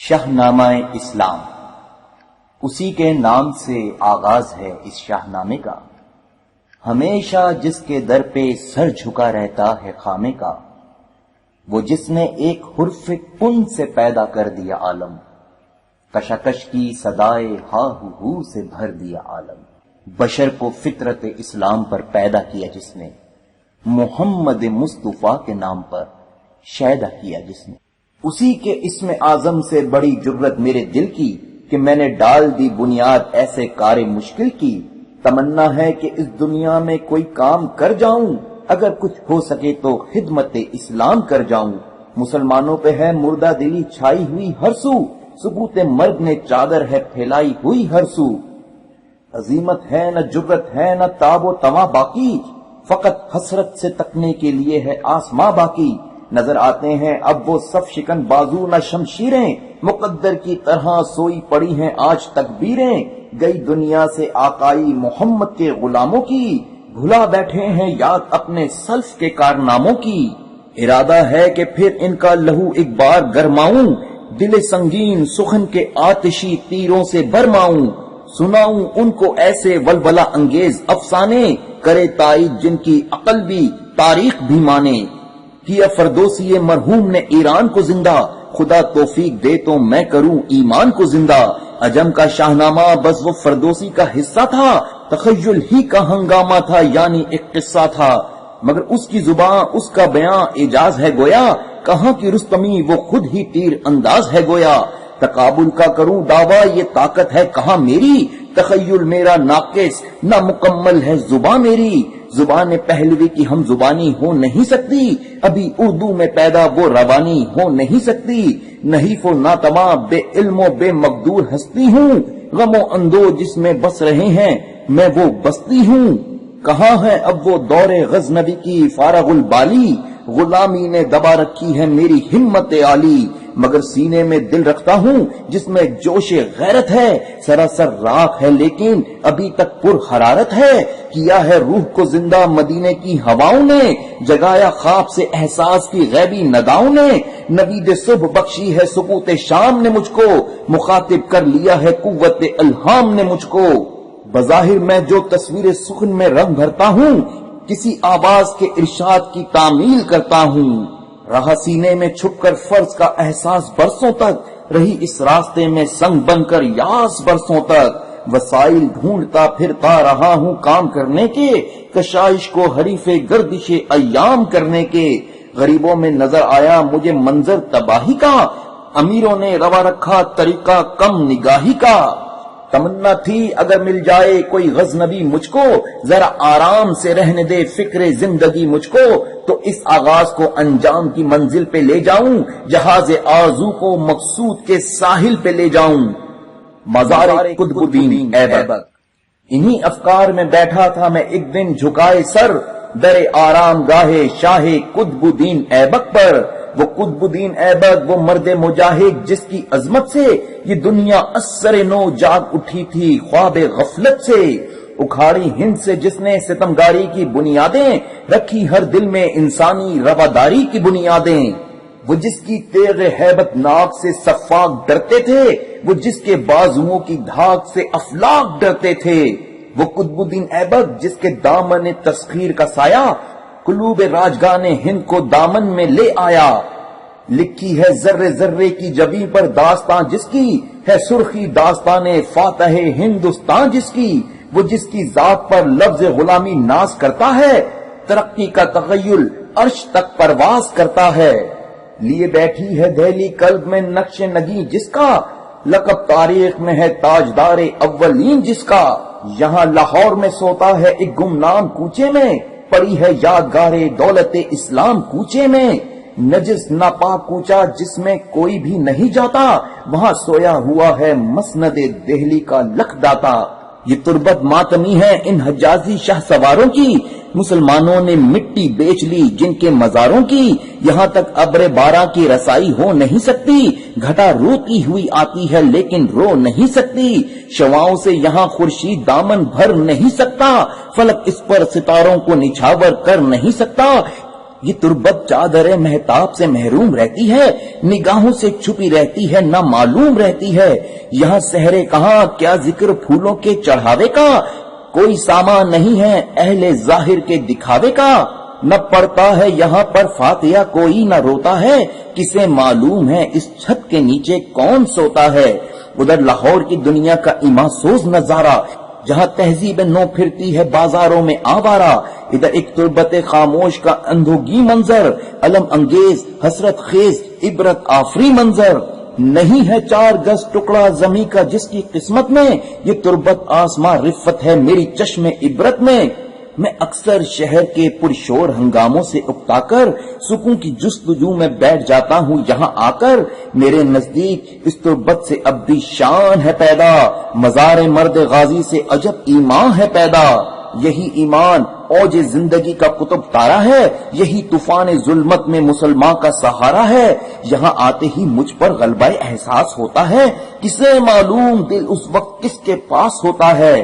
شاہنامہ اسلام اسی کے نام سے آغاز ہے اس شاہ نامے کا۔ ہمیشہ جس کے در پہ سر جھکا رہتا ہے خامے کا، وہ جس نے ایک حرف کن سے پیدا کر دیا عالم، کشاکش کی صدائے ہا ہو سے بھر دیا عالم۔ بشر کو فطرت اسلام پر پیدا کیا جس نے، محمد مصطفیٰ کے نام پر شیدا کیا جس نے، اسی کے اسم اعظم سے بڑی جرت میرے دل کی کہ میں نے ڈال دی بنیاد ایسے کار مشکل کی۔ تمنا ہے کہ اس دنیا میں کوئی کام کر جاؤں، اگر کچھ ہو سکے تو خدمت اسلام کر جاؤں۔ مسلمانوں پہ ہے مردہ دلی چھائی ہوئی ہر سو، ثبوت مرگ نے چادر ہے پھیلائی ہوئی ہر سو۔ عظیمت ہے نہ جرت ہے نہ تاب و تواں باقی، فقط حسرت سے تکنے کے لیے ہے آسماں باقی۔ نظر آتے ہیں اب وہ صف شکن بازو نہ شمشیریں، مقدر کی طرح سوئی پڑی ہیں آج تکبیریں۔ گئی دنیا سے آقائی محمد کے غلاموں کی، بھلا بیٹھے ہیں یاد اپنے سلف کے کارناموں کی۔ ارادہ ہے کہ پھر ان کا لہو ایک بار گرماؤں، دل سنگین سخن کے آتشی تیروں سے برماؤں۔ سناؤں ان کو ایسے ولولہ انگیز افسانے، کرے تائید جن کی عقل بھی تاریخ بھی مانے۔ کیا فردوسی مرحوم نے ایران کو زندہ، خدا توفیق دے تو میں کروں ایمان کو زندہ۔ عجم کا شاہنامہ بس وہ فردوسی کا حصہ تھا، تخیل ہی کا ہنگامہ تھا یعنی ایک قصہ تھا، مگر اس کی زبان اس کا بیان اعجاز ہے گویا، کہاں کی رستمی وہ خود ہی تیر انداز ہے گویا۔ تقابل کا کروں دعویٰ یہ طاقت ہے کہاں میری، تخیل میرا ناقص نہ مکمل ہے زبان میری۔ زبان پہلوی کی ہم زبانی ہو نہیں سکتی، ابھی اردو میں پیدا وہ روانی ہو نہیں سکتی۔ نحیف و ناتواں بے علم و بے مقدور ہستی ہوں، غم و اندو جس میں بس رہے ہیں میں وہ بستی ہوں۔ کہاں ہے اب وہ دور غزنوی کی فارغ البالی، غلامی نے دبا رکھی ہے میری ہمت عالی۔ مگر سینے میں دل رکھتا ہوں جس میں جوش غیرت ہے، سراسر راکھ ہے لیکن ابھی تک پر حرارت ہے۔ کیا ہے روح کو زندہ مدینے کی ہواؤں نے، جگایا خواب سے احساس کی غیبی نداؤں نے۔ نوید صبح بخشی ہے سکوت شام نے مجھ کو، مخاطب کر لیا ہے قوت الہام نے مجھ کو۔ بظاہر میں جو تصویر سخن میں رنگ بھرتا ہوں، کسی آواز کے ارشاد کی تعمیل کرتا ہوں۔ رہا سینے میں چھپ کر فرض کا احساس برسوں تک، رہی اس راستے میں سنگ بن کر یاس برسوں تک۔ وسائل ڈھونڈتا پھرتا رہا ہوں کام کرنے کے، کشائش کو حریف گردش ایام کرنے کے۔ غریبوں میں نظر آیا مجھے منظر تباہی کا، امیروں نے روا رکھا طریقہ کم نگاہی کا۔ تمنا تھی اگر مل جائے کوئی غزنوی مجھ کو، ذرا آرام سے رہنے دے فکر زندگی مجھ کو، تو اس آغاز کو انجام کی منزل پہ لے جاؤں، جہاز آرزو کو مقصود کے ساحل پہ لے جاؤں۔ مزار قطب الدین ایبک۔ انہی افکار میں بیٹھا تھا میں ایک دن جھکائے سر، در آرام گاہ شاہ قطب الدین ایبک پر۔ وہ قطب الدین ایبک وہ مرد مجاہد جس کی عظمت سے یہ دنیا اثر نو جاگ اٹھی تھی خواب غفلت سے۔ اکھاڑی ہند سے جس نے ستمگاری کی بنیادیں رکھی، ہر دل میں انسانی رواداری کی بنیادیں۔ وہ جس کی تیغ ہیبت ناک سے سفاق ڈرتے تھے، وہ جس کے بازوؤں کی دھاک سے افلاک ڈرتے تھے۔ وہ قطب الدین ایبک جس کے دامن تسخیر کا سایہ قلوب راجگان ہند کو دامن میں لے آیا۔ لکھی ہے ذرے ذرے کی جبیں پر داستان جس کی، ہے سرخی داستان فاتح ہندوستان جس کی۔ وہ جس کی ذات پر لفظ غلامی ناز کرتا ہے، ترقی کا تخیل عرش تک پرواز کرتا ہے۔ لیے بیٹھی ہے دہلی قلب میں نقش نگی جس کا، لقب تاریخ میں ہے تاجدار اولین جس کا۔ یہاں لاہور میں سوتا ہے ایک گمنام کوچے میں، پڑی ہے یادگار دولت اسلام کوچے میں۔ نجس ناپاک کوچا جس میں کوئی بھی نہیں جاتا، وہاں سویا ہوا ہے مسند دہلی کا لکھ داتا۔ یہ تربت ماتمی ہے ان حجازی شاہ سواروں کی، مسلمانوں نے مٹی بیچ لی جن کے مزاروں کی۔ یہاں تک ابر بارہ کی رسائی ہو نہیں سکتی، گھٹا روتی ہوئی آتی ہے لیکن رو نہیں سکتی۔ شواؤں سے یہاں خورشید دامن بھر نہیں سکتا، فلک اس پر ستاروں کو نچھاور کر نہیں سکتا۔ یہ تربت چادر مہتاب سے محروم رہتی ہے، نگاہوں سے چھپی رہتی ہے، نہ معلوم رہتی ہے۔ یہاں سحرے کہاں، کیا ذکر پھولوں کے چڑھاوے کا، کوئی سامان نہیں ہے اہل ظاہر کے دکھاوے کا۔ نہ پڑتا ہے یہاں پر فاتحہ کوئی، نہ روتا ہے، کسے معلوم ہے اس چھت کے نیچے کون سوتا ہے۔ ادھر لاہور کی دنیا کا ایمان سوز نظارہ، جہاں تہذیب نو پھرتی ہے بازاروں میں آوارہ، ادھر ایک تربت خاموش کا اندھوگی منظر، علم انگیز حسرت خیز عبرت آفری منظر۔ نہیں ہے 4 گز ٹکڑا زمیں کا جس کی قسمت میں، یہ تربت آسماں رفت ہے میری چشم عبرت میں۔ میں اکثر شہر کے پرشور ہنگاموں سے اکتا کر سکون کی جستجو میں بیٹھ جاتا ہوں یہاں آ کر، میرے نزدیک اس تربت سے ابدی شان ہے پیدا، مزار مرد غازی سے عجب ایمان ہے پیدا۔ یہی ایمان اوج زندگی کا قطب تارا ہے، یہی طوفان ظلمت میں مسلمان کا سہارا ہے۔ یہاں آتے ہی مجھ پر غلبہ احساس ہوتا ہے، کسے معلوم دل اس وقت کس کے پاس ہوتا ہے۔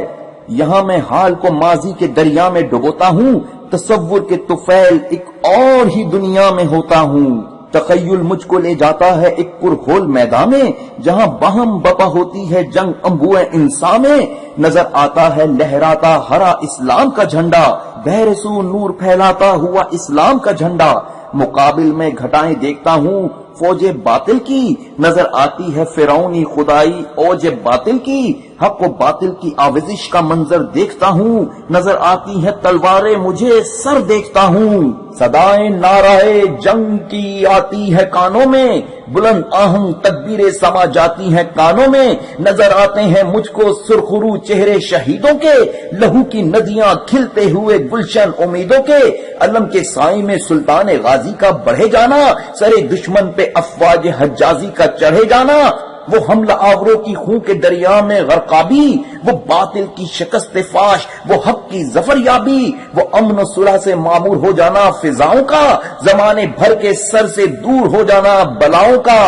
یہاں میں حال کو ماضی کے دریا میں ڈبوتا ہوں، تصور کے طفیل ایک اور ہی دنیا میں ہوتا ہوں۔ تخیل مجھ کو لے جاتا ہے ایک پرہول میدان میں، جہاں باہم بپا ہوتی ہے جنگ انبوئے انسان میں۔ نظر آتا ہے لہراتا ہرا اسلام کا جھنڈا، بہر سو نور پھیلاتا ہوا اسلام کا جھنڈا۔ مقابل میں گھٹائیں دیکھتا ہوں فوج باطل کی، نظر آتی ہے فرعونی خدائی اوج باطل کی۔ حق و باطل کی آوزش کا منظر دیکھتا ہوں، نظر آتی ہے تلواریں مجھے سر دیکھتا ہوں۔ صدائیں نعرہ جنگ کی آتی ہے کانوں میں، بلند آہنگ تکبیریں سما جاتی ہیں کانوں میں۔ نظر آتے ہیں مجھ کو سرخرو چہرے شہیدوں کے، لہو کی ندیاں کھلتے ہوئے گلشن امیدوں کے۔ علم کے سائے میں سلطان غازی کا بڑھے جانا، سرے دشمن پہ افواج حجازی کا چڑھے جانا۔ وہ حملہ آوروں کی خون کے دریا میں غرقابی، وہ باطل کی شکست فاش، وہ حق کی ظفر یابی، وہ امن و صلح سے معمور ہو جانا فضاؤں کا، زمانے بھر کے سر سے دور ہو جانا بلاؤں کا۔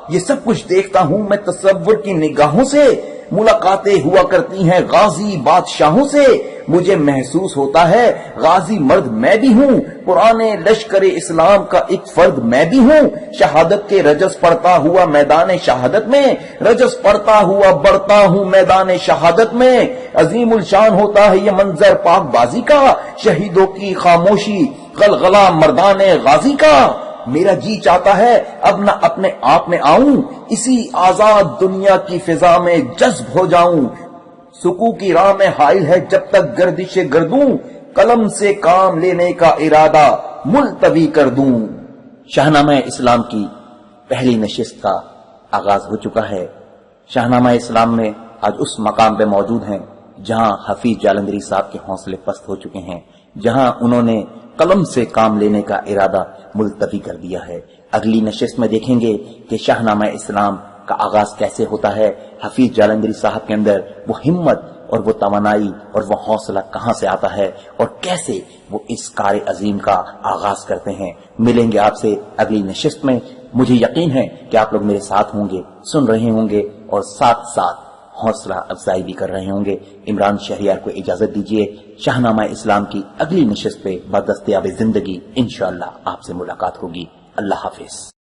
یہ سب کچھ دیکھتا ہوں میں تصور کی نگاہوں سے، ملاقاتیں ہوا کرتی ہیں غازی بادشاہوں سے۔ مجھے محسوس ہوتا ہے غازی مرد میں بھی ہوں، پرانے لشکر اسلام کا ایک فرد میں بھی ہوں۔ شہادت کے رجس پڑتا ہوا میدان شہادت میں، رجس پڑتا ہوا بڑھتا ہوں میدان شہادت میں۔ عظیم الشان ہوتا ہے یہ منظر پاک بازی کا، شہیدوں کی خاموشی غلغلہ مردان غازی کا۔ میرا جی چاہتا ہے اب نہ اپنے آپ میں آؤں، اسی آزاد دنیا کی فضا میں جذب ہو جاؤں۔ سکو کی راہ میں حائل ہے جب تک گردش گردوں، قلم سے کام لینے کا ارادہ ملتوی کر دوں۔ شاہنامہ اسلام کی پہلی نشست کا آغاز ہو چکا ہے۔ شاہنامہ اسلام میں آج اس مقام پہ موجود ہیں جہاں حفیظ جالندھری صاحب کے حوصلے پست ہو چکے ہیں، جہاں انہوں نے قلم سے کام لینے کا ارادہ ملتوی کر دیا ہے۔ اگلی نشست میں دیکھیں گے کہ شاہنامہ اسلام کا آغاز کیسے ہوتا ہے، حفیظ جالندھری صاحب کے اندر وہ ہمت اور وہ توانائی اور وہ حوصلہ کہاں سے آتا ہے، اور کیسے وہ اس کار عظیم کا آغاز کرتے ہیں۔ ملیں گے آپ سے اگلی نشست میں۔ مجھے یقین ہے کہ آپ لوگ میرے ساتھ ہوں گے، سن رہے ہوں گے اور ساتھ ساتھ حوصلہ افزائی بھی کر رہے ہوں گے۔ عمران شہریار کو اجازت دیجیے، شاہنامہ اسلام کی اگلی نشست پہ بدستیاب زندگی انشاءاللہ آپ سے ملاقات ہوگی۔ اللہ حافظ۔